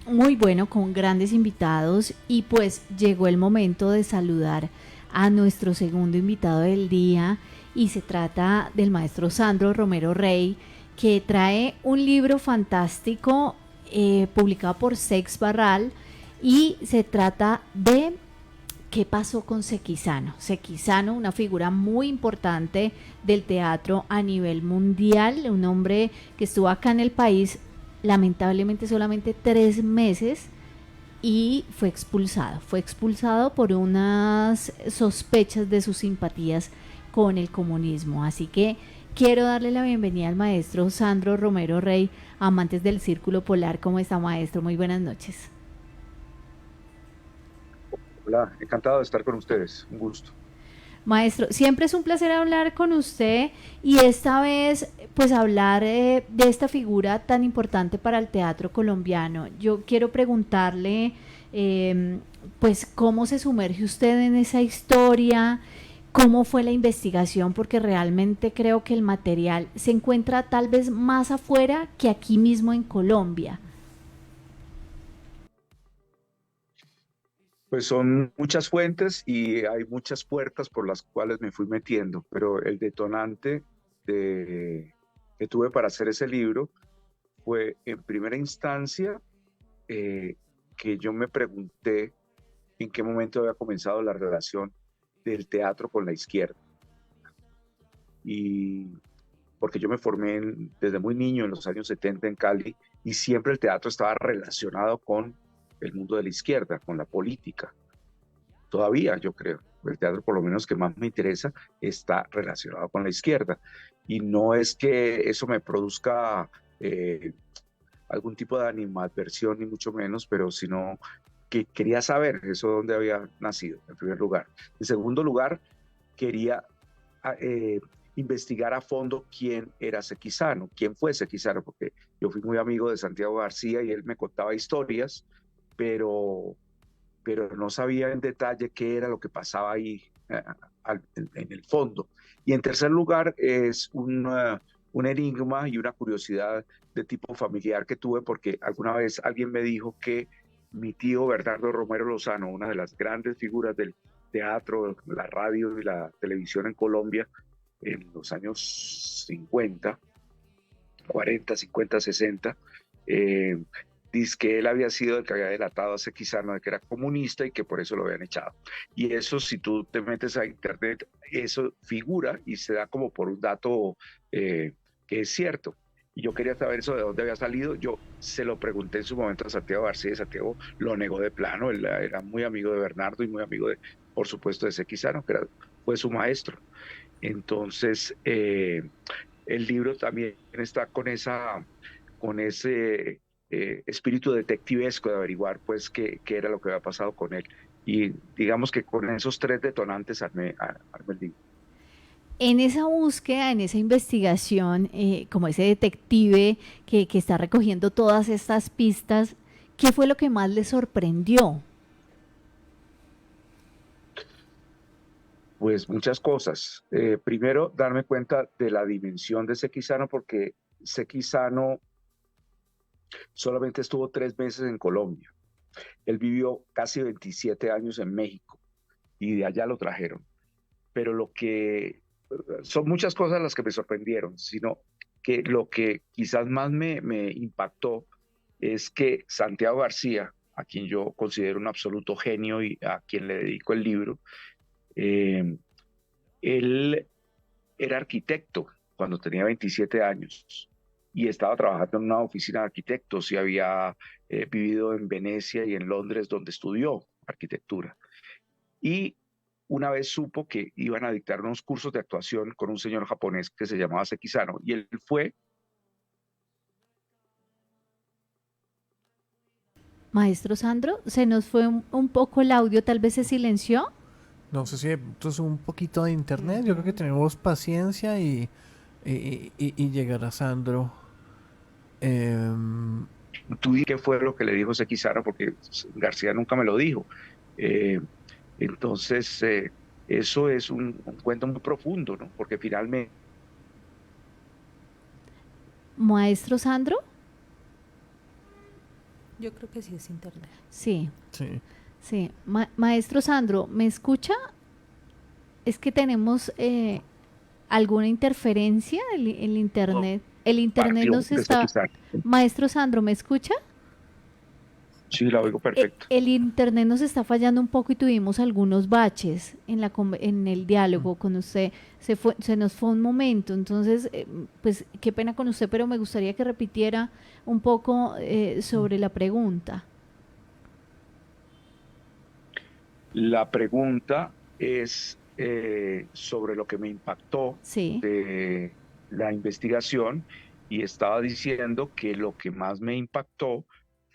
muy bueno, con grandes invitados, y pues llegó el momento de saludar a nuestro segundo invitado del día, y se trata del maestro Sandro Romero Rey, que trae un libro fantástico publicado por Sex Barral, y se trata de ¿qué pasó con Sequizano? Sequizano, una figura muy importante del teatro a nivel mundial, un hombre que estuvo acá en el país lamentablemente solamente 3 meses y fue expulsado por unas sospechas de sus simpatías con el comunismo. Así que quiero darle la bienvenida al maestro Sandro Romero Rey, amantes del Círculo Polar. ¿Cómo está, maestro? Muy buenas noches. Hola, encantado de estar con ustedes. Un gusto. Maestro, siempre es un placer hablar con usted, y esta vez pues hablar de esta figura tan importante para el teatro colombiano. Yo quiero preguntarle eh, pues cómo se sumerge usted en esa historia, cómo fue la investigación, porque realmente creo que el material se encuentra tal vez más afuera que aquí mismo en Colombia. Pues son muchas fuentes y hay muchas puertas por las cuales me fui metiendo, pero el detonante que tuve para hacer ese libro fue en primera instancia eh, que yo me pregunté en qué momento había comenzado la relación del teatro con la izquierda. Y porque yo me formé desde muy niño, en los años 70 en Cali, y siempre el teatro estaba relacionado con el mundo de la izquierda, con la política. Todavía, yo creo, el teatro por lo menos que más me interesa está relacionado con la izquierda. Y no es que eso me produzca algún tipo de animadversión, ni mucho menos, pero sino que quería saber eso dónde había nacido, en primer lugar. En segundo lugar, quería eh, investigar a fondo quién era Sequizano, quién fue Sequizano, porque yo fui muy amigo de Santiago García y él me contaba historias, pero no sabía en detalle qué era lo que pasaba ahí en el fondo. Y en tercer lugar, es un enigma y una curiosidad de tipo familiar que tuve, porque alguna vez alguien me dijo que mi tío Bernardo Romero Lozano, una de las grandes figuras del teatro, la radio y la televisión en Colombia en los años 50, 40, 50, 60, eh, dice que él había sido el que había delatado a Sequizano de que era comunista y que por eso lo habían echado. Y eso, si tú te metes a internet, eso figura y se da como por un dato que es cierto. Y yo quería saber eso de dónde había salido. Yo se lo pregunté en su momento a Santiago García y Santiago lo negó de plano. Él era muy amigo de Bernardo y muy amigo de, por supuesto, de Sequizano, que fue su maestro. Entonces, el libro también está con ese espíritu detectivesco de averiguar pues qué era lo que había pasado con él. Y digamos que con esos tres detonantes armé el libro. En esa búsqueda, en esa investigación, como ese detective que está recogiendo todas estas pistas, ¿qué fue lo que más le sorprendió? Pues muchas cosas. Primero, darme cuenta de la dimensión de Sequizano, porque Sequizano solamente estuvo 3 meses en Colombia. Él vivió casi 27 años en México y de allá lo trajeron. Pero lo que son muchas cosas las que me sorprendieron, sino que lo que quizás más me impactó es que Santiago García, a quien yo considero un absoluto genio y a quien le dedico el libro, eh, él era arquitecto cuando tenía 27 años y estaba trabajando en una oficina de arquitectos y había vivido en Venecia y en Londres donde estudió arquitectura. Y una vez supo que iban a dictar unos cursos de actuación con un señor japonés que se llamaba Sekizano, y él fue. Maestro Sandro, se nos fue un poco el audio, tal vez se silenció. No sé si entonces un poquito de internet. Yo creo que tenemos paciencia y llegará Sandro. Em, Tú di qué fue lo que le dijo Sekizano, porque García nunca me lo dijo. Eh, entonces, eso es un cuento muy profundo, ¿no? Porque finalmente Maestro Sandro, Yo creo que sí es internet. Sí, Sí. sí. Maestro Sandro, ¿me escucha? Es que tenemos alguna interferencia el internet. El internet Partió nos de está... Sekizano. Maestro Sandro, ¿me escucha? Sí, la oigo perfecto. El internet nos está fallando un poco y tuvimos algunos baches en el diálogo con usted. Se nos fue un momento, entonces, pues qué pena con usted, pero me gustaría que repitiera un poco sobre la pregunta. La pregunta es sobre lo que me impactó Sí, de la investigación y estaba diciendo que lo que más me impactó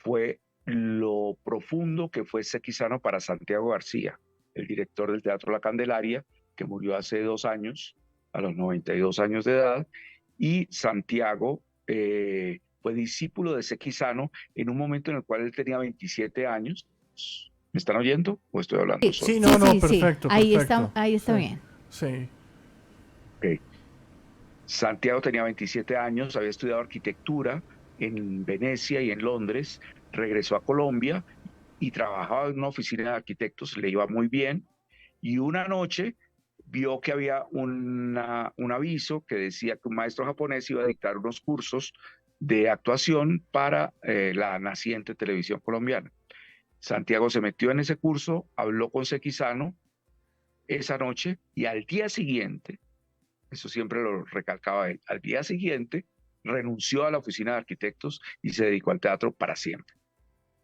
fue lo profundo que fue Sequizano para Santiago García, el director del Teatro La Candelaria, que murió hace 2 años, a los 92 años de edad, y Santiago fue discípulo de Sequizano en un momento en el cual él tenía 27 años. ¿Me están oyendo o estoy hablando sí, solo? Sí, sí, no, no, sí, sí. perfecto, perfecto. Ahí está Sí, bien. sí. Ok. Santiago tenía 27 años, había estudiado arquitectura en Venecia y en Londres, regresó a Colombia y trabajaba en una oficina de arquitectos, le iba muy bien, y una noche vio que había un aviso que decía que un maestro japonés iba a dictar unos cursos de actuación para la naciente televisión colombiana. Santiago se metió en ese curso, habló con Sequizano esa noche y al día siguiente, eso siempre lo recalcaba él, al día siguiente renunció a la oficina de arquitectos y se dedicó al teatro para siempre.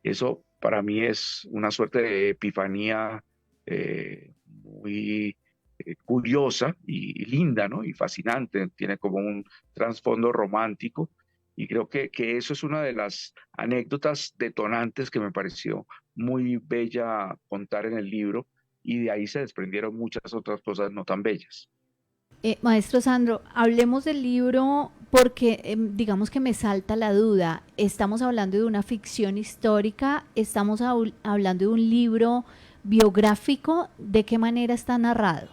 Eso para mí es una suerte de epifanía muy curiosa y linda, ¿no? Y fascinante, tiene como un trasfondo romántico y creo que eso es una de las anécdotas detonantes que me pareció muy bella contar en el libro y de ahí se desprendieron muchas otras cosas no tan bellas. Maestro Sandro, hablemos del libro porque digamos que me salta la duda. ¿Estamos hablando de una ficción histórica? ¿Estamos hablando de un libro biográfico? ¿De qué manera está narrado?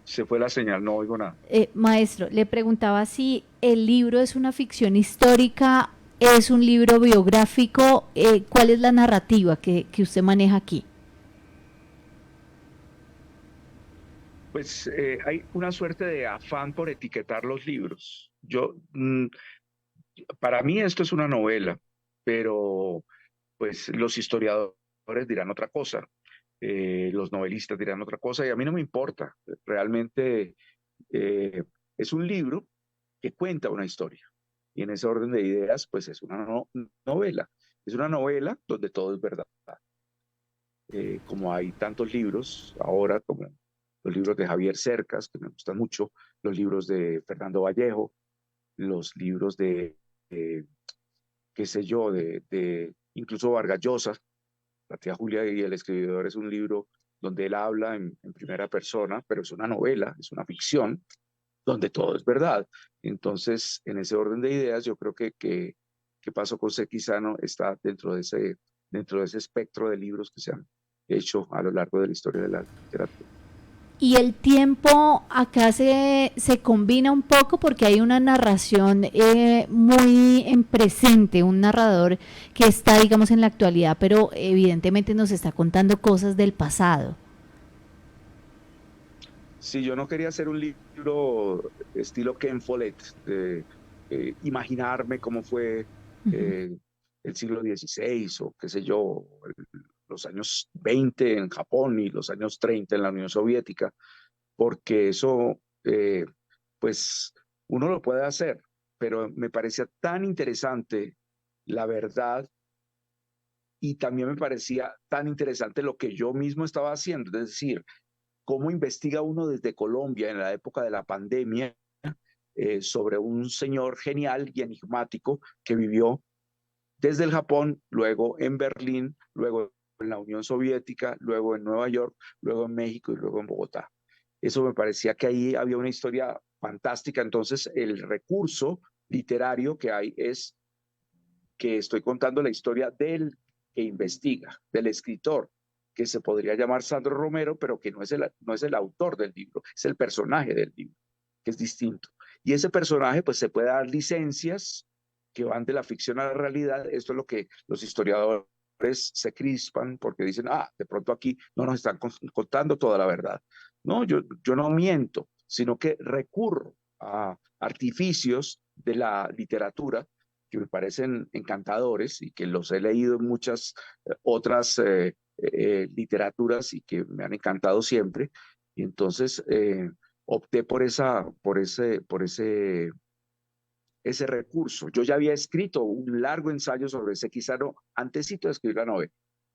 Se fue la señal, no oigo nada. Maestro, le preguntaba si el libro es una ficción histórica, es un libro biográfico, ¿cuál es la narrativa que usted maneja aquí? Pues hay una suerte de afán por etiquetar los libros. Para mí esto es una novela, pero pues los historiadores dirán otra cosa, los novelistas dirán otra cosa y a mí no me importa. Realmente eh, es un libro que cuenta una historia y en ese orden de ideas pues es una novela. Es una novela donde todo es verdad. Como hay tantos libros ahora, como los libros de Javier Cercas, que me gustan mucho, los libros de Fernando Vallejo, los libros de qué sé yo, de incluso Vargas Llosa, la tía Julia y el escribidor es un libro donde él habla en primera persona, pero es una novela, es una ficción, donde todo es verdad. Entonces, en ese orden de ideas, yo creo que Paso con Sequizano está dentro de ese espectro de libros que se han hecho a lo largo de la historia de la literatura. Y el tiempo acá se combina un poco porque hay una narración muy en presente, un narrador que está, digamos, en la actualidad, pero evidentemente nos está contando cosas del pasado. Si yo no quería hacer un libro estilo Ken Follett, de imaginarme cómo fue Uh -huh. eh, el siglo XVI o qué sé yo, los años 20 en Japón y los años 30 en la Unión Soviética, porque eso, pues, uno lo puede hacer, pero me parecía tan interesante la verdad y también me parecía tan interesante lo que yo mismo estaba haciendo, es decir, cómo investiga uno desde Colombia en la época de la pandemia sobre un señor genial y enigmático que vivió desde el Japón, luego en Berlín, luego en la Unión Soviética, luego en Nueva York, luego en México y luego en Bogotá. Eso me parecía que ahí había una historia fantástica. Entonces, el recurso literario que hay es que estoy contando la historia del que investiga, del escritor, que se podría llamar Sandro Romero, pero que no es el autor del libro, es el personaje del libro, que es distinto. Y ese personaje pues se puede dar licencias que van de la ficción a la realidad. Esto es lo que los historiadores se crispan porque dicen, de pronto aquí no nos están contando toda la verdad. No, yo no miento, sino que recurro a artificios de la literatura que me parecen encantadores y que los he leído en muchas otras literaturas y que me han encantado siempre. Y entonces opté por ese recurso. Yo ya había escrito un largo ensayo sobre ese, quizá no, antesito de escribir la novela.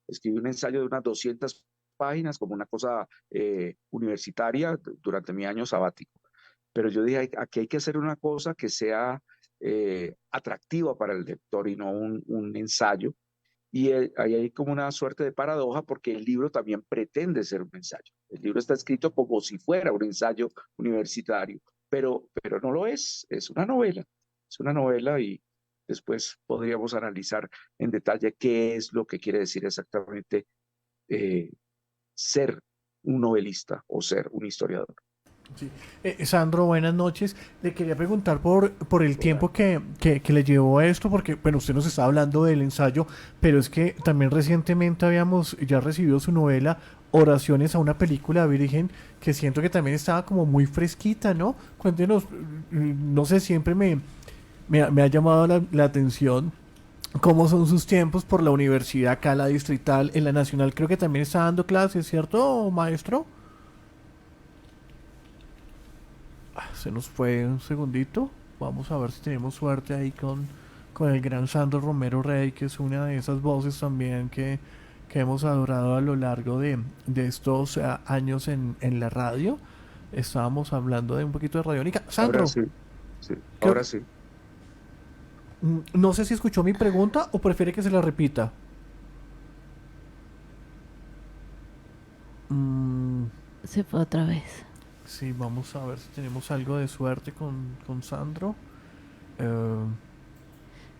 Escribí un ensayo de unas 200 páginas como una cosa universitaria durante mi año sabático. Pero yo dije, aquí hay que hacer una cosa que sea atractiva para el lector y no un ensayo. Y ahí hay como una suerte de paradoja porque el libro también pretende ser un ensayo. El libro está escrito como si fuera un ensayo universitario, pero no lo es una novela. Es una novela y después podríamos analizar en detalle qué es lo que quiere decir exactamente ser un novelista o ser un historiador. Sí. Sandro, buenas noches. Le quería preguntar por el Hola. tiempo que le llevó a esto, porque, bueno, usted nos está hablando del ensayo, pero es que también recientemente habíamos ya recibido su novela Oraciones a una película virgen, que siento que también estaba como muy fresquita, ¿no? Cuéntenos, no sé, siempre me ha llamado la atención cómo son sus tiempos por la universidad acá, la distrital, en la nacional, creo que también está dando clases, ¿cierto, maestro? Se nos fue un segundito. Vamos a ver si tenemos suerte ahí con el gran Sandro Romero Rey, que es una de esas voces también que hemos adorado a lo largo de estos años en la radio. Estábamos hablando de un poquito de radiónica. Ahora Sandro, sí, sí, creo, ahora sí. no sé si escuchó mi pregunta o prefiere que se la repita. Mm, Se fue otra vez. sí, vamos a ver si tenemos algo de suerte con Sandro. Eh,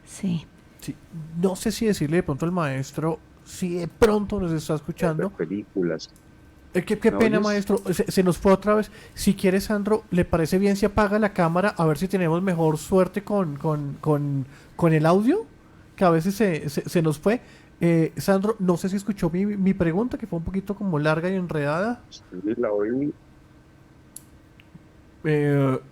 Sí. Sí, no sé si decirle de pronto al maestro si de pronto nos está Ver escuchando. películas. Qué ¿Me pena, oyes? maestro. Se nos fue otra vez. Si quiere, Sandro, ¿le parece bien si apaga la cámara a ver si tenemos mejor suerte con el audio? Que a veces se nos fue. Sandro, no sé si escuchó mi pregunta, que fue un poquito como larga y enredada. Sí, la oí.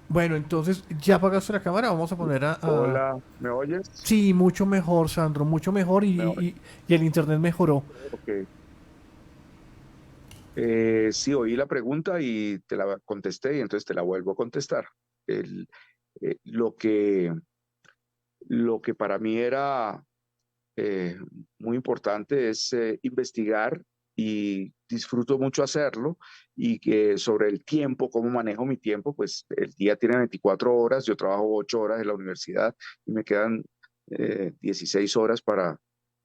Bueno, entonces, ¿ya apagaste la cámara? Vamos a poner a... Hola, ¿me oyes? Sí, mucho mejor, Sandro, mucho mejor ¿Me oyes? y el internet mejoró. Ok. Sí, oí la pregunta y te la contesté y entonces te la vuelvo a contestar. El, eh, lo que, lo que para mí era eh, muy importante es investigar y disfruto mucho hacerlo y que sobre el tiempo, cómo manejo mi tiempo, pues el día tiene 24 horas, yo trabajo 8 horas en la universidad y me quedan 16 horas para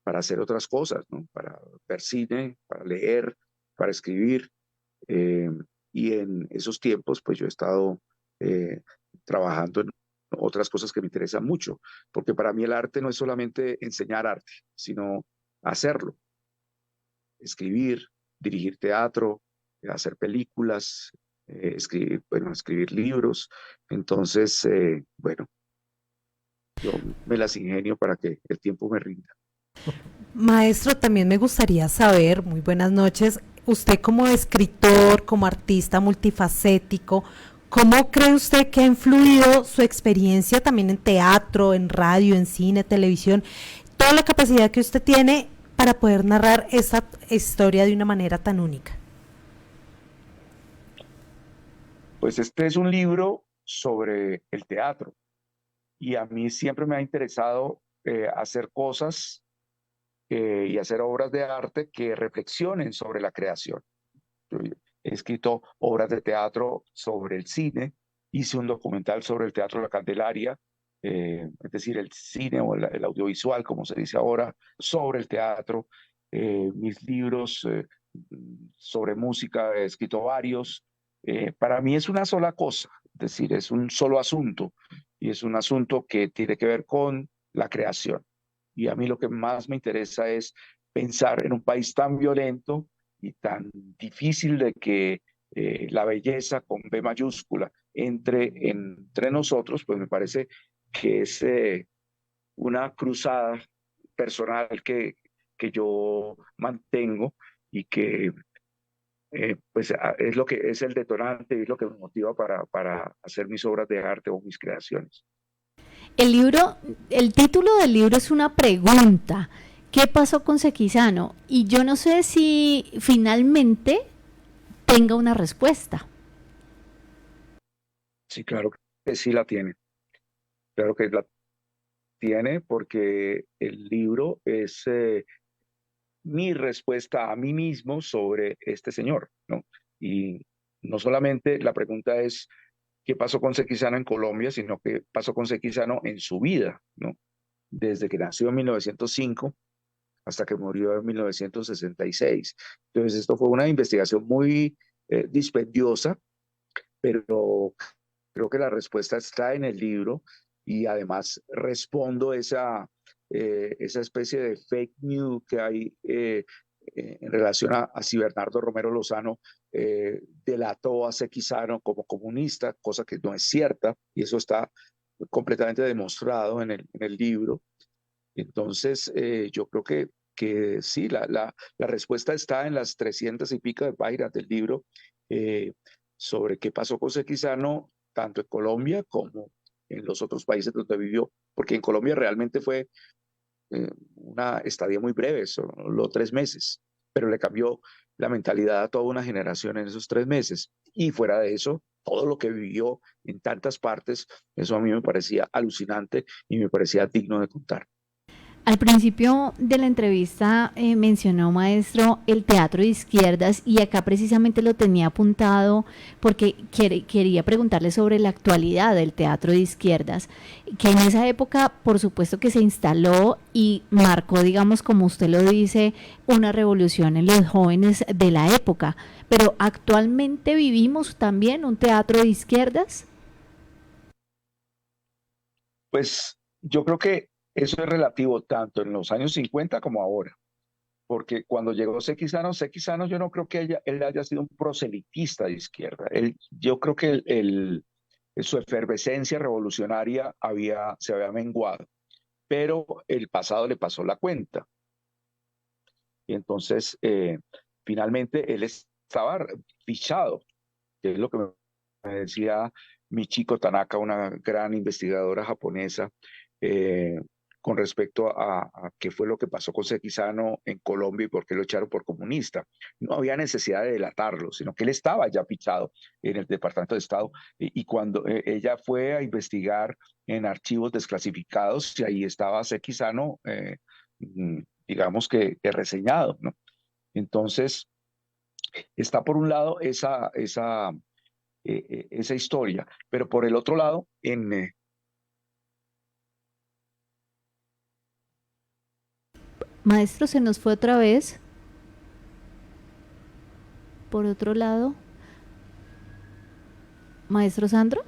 hacer otras cosas, ¿no? Para ver cine, para leer, para escribir. eh, y en esos tiempos, pues yo he estado eh, trabajando en otras cosas que me interesan mucho, porque para mí el arte no es solamente enseñar arte, sino hacerlo, escribir, dirigir teatro, hacer películas, escribir libros. Entonces, bueno, yo me las ingenio para que el tiempo me rinda. Maestro, también me gustaría saber, muy buenas noches, usted como escritor, como artista multifacético, ¿cómo cree usted que ha influido su experiencia también en teatro, en radio, en cine, televisión, toda la capacidad que usted tiene para poder narrar esta historia de una manera tan única? Pues este es un libro sobre el teatro y a mí siempre me ha interesado hacer cosas y hacer obras de arte que reflexionen sobre la creación. Yo he escrito obras de teatro sobre el cine, hice un documental sobre el Teatro La Candelaria, es decir, el cine o el audiovisual, como se dice ahora, sobre el teatro. Mis libros sobre música he escrito varios. Para mí es una sola cosa, es decir, es un solo asunto y es un asunto que tiene que ver con la creación. Y a mí lo que más me interesa es pensar en un país tan violento y tan difícil de que la belleza con B mayúscula entre nosotros, pues me parece que es una cruzada personal que yo mantengo y que pues es lo que es el detonante y es lo que me motiva para hacer mis obras de arte o mis creaciones. El título del libro es una pregunta. ¿Qué pasó con Sequizano? Y yo no sé si finalmente tenga una respuesta. Sí, claro que sí la tiene. Claro que la tiene porque el libro es mi respuesta a mí mismo sobre este señor, ¿no? Y no solamente la pregunta es qué pasó con Sequizano en Colombia, sino qué pasó con Sequizano en su vida, ¿no? Desde que nació en 1905 hasta que murió en 1966. Entonces, esto fue una investigación muy dispendiosa, pero creo que la respuesta está en el libro y además respondo esa especie de fake news que hay en relación a si Bernardo Romero Lozano delató a Sequizano como comunista, cosa que no es cierta, y eso está completamente demostrado en el libro. Entonces, yo creo que sí, la respuesta está en las 300 y pico de páginas del libro sobre qué pasó con Sequizano, tanto en Colombia como en los otros países donde vivió, porque en Colombia realmente fue una estadía muy breve, solo 3 meses, pero le cambió la mentalidad a toda una generación en esos 3 meses. Y fuera de eso, todo lo que vivió en tantas partes, eso a mí me parecía alucinante y me parecía digno de contar. Al principio de la entrevista mencionó, maestro, el teatro de izquierdas, y acá precisamente lo tenía apuntado porque quería preguntarle sobre la actualidad del teatro de izquierdas, que en esa época por supuesto que se instaló y marcó, digamos, como usted lo dice, una revolución en los jóvenes de la época, pero actualmente vivimos también un teatro de izquierdas. Pues yo creo que eso es relativo tanto en los años 50 como ahora, porque cuando llegó Sequizano yo no creo que él haya sido un proselitista de izquierda. Yo creo que su efervescencia revolucionaria se había menguado, pero el pasado le pasó la cuenta. Y entonces, finalmente, él estaba fichado, que es lo que me decía Michiko Tanaka, una gran investigadora japonesa, con respecto a qué fue lo que pasó con Sequizano en Colombia y por qué lo echaron por comunista. No había necesidad de delatarlo, sino que él estaba ya fichado en el Departamento de Estado y cuando ella fue a investigar en archivos desclasificados, y ahí estaba Sequizano, digamos que reseñado, ¿no? Entonces, está por un lado esa historia, pero por el otro lado, Maestro, se nos fue otra vez. Por otro lado, maestro Sandro.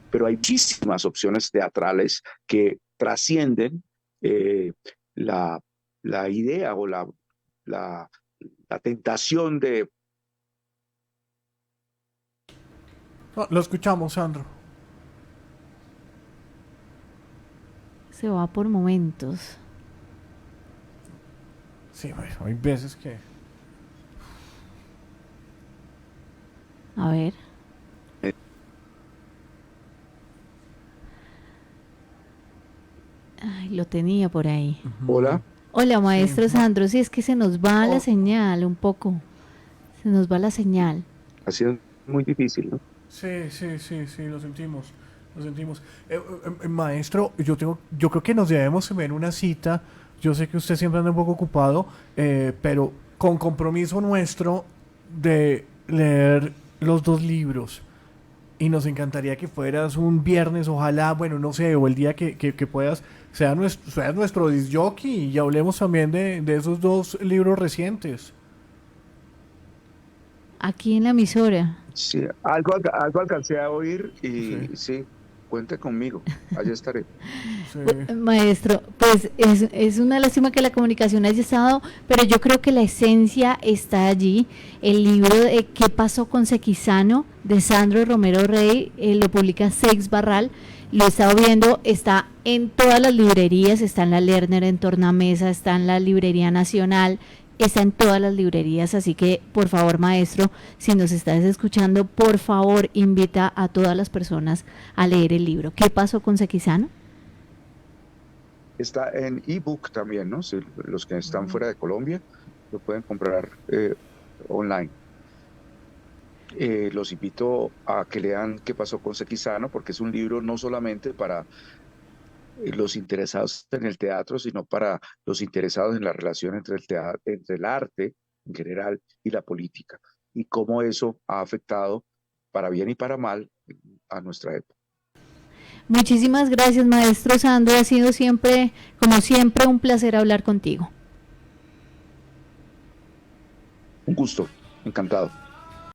Pero hay muchísimas opciones teatrales que trascienden la idea o la tentación de... Lo escuchamos, Sandro. Se va por momentos. Sí, bueno, hay veces que... A ver. Ay, lo tenía por ahí. Hola. Hola, maestro Sí. Sandro. Sí, es que se nos va la señal un poco. Se nos va la señal. Ha sido muy difícil, ¿no? Sí, lo sentimos, lo sentimos. Maestro, yo creo que nos debemos ver una cita. Yo sé que usted siempre anda un poco ocupado, pero con compromiso nuestro de leer los 2 libros. Y nos encantaría que fueras un viernes, ojalá, bueno, no sé, o el día que puedas, seas nuestro disc jockey y hablemos también de esos 2 libros recientes. Aquí en la emisora. Sí, algo alcancé a oír y sí, cuente conmigo, allá estaré. Sí. Maestro, pues es una lástima que la comunicación haya estado, pero yo creo que la esencia está allí. El libro de ¿Qué pasó con Sequizano? de Sandro Romero Rey, lo publica Seix Barral. Lo he estado viendo, está en todas las librerías, está en la Lerner, en Tornamesa, está en la Librería Nacional, está en todas las librerías, así que por favor, maestro, si nos estás escuchando, por favor invita a todas las personas a leer el libro. ¿Qué pasó con Sequizano? Está en ebook también, ¿no? Si los que están fuera de Colombia lo pueden comprar online. Los invito a que lean ¿Qué pasó con Sequizano? Porque es un libro no solamente para los interesados en el teatro, sino para los interesados en la relación entre el teatro, entre el arte en general y la política, y cómo eso ha afectado para bien y para mal a nuestra época. Muchísimas gracias, maestro Sandro, ha sido siempre, como siempre, un placer hablar contigo. Un gusto, encantado.